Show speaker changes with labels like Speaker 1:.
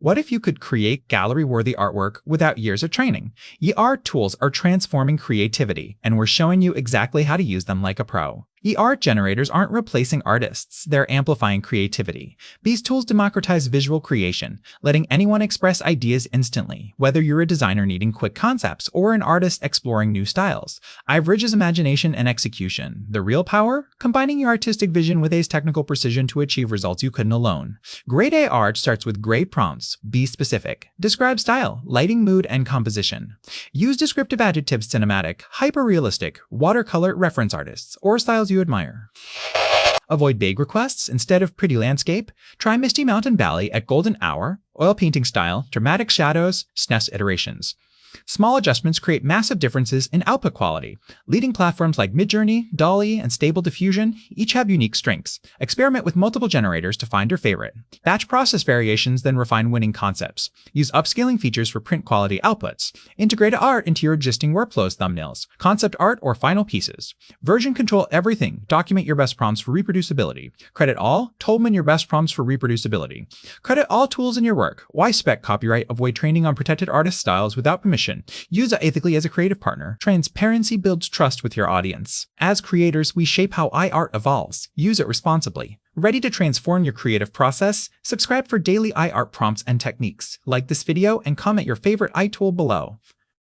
Speaker 1: What if you could create gallery-worthy artwork without years of training? Art tools are transforming creativity, and we're showing you exactly how to use them like a pro. Art generators aren't replacing artists, they're amplifying creativity. These tools democratize visual creation, letting anyone express ideas instantly, whether you're a designer needing quick concepts or an artist exploring new styles. iVerge's imagination and execution. The real power? Combining your artistic vision with technical precision to achieve results you couldn't alone. Great art starts with great prompts. Be specific. Describe style, lighting, mood, and composition. Use descriptive adjectives: cinematic, hyper-realistic, watercolor, reference artists, or styles you admire. Avoid vague requests. Instead of pretty landscape, try misty mountain valley at golden hour, oil painting style, dramatic shadows, SNES iterations. Small adjustments create massive differences in output quality. Leading platforms like Midjourney, DALL-E, and Stable Diffusion each have unique strengths. Experiment with multiple generators to find your favorite. Batch process variations, then refine winning concepts. Use upscaling features for print quality outputs. Integrate art into your existing workflows: thumbnails, concept art, or final pieces. Version control everything. Document your best prompts for reproducibility. Credit all. Tolman your best prompts for reproducibility. Credit all tools in your work. Why spec copyright? Avoid training on protected artist styles without permission. Use it ethically as a creative partner. Transparency builds trust with your audience. As creators, we shape how art evolves. Use it responsibly. Ready to transform your creative process? Subscribe for daily art prompts and techniques. Like this video and comment your favorite tool below.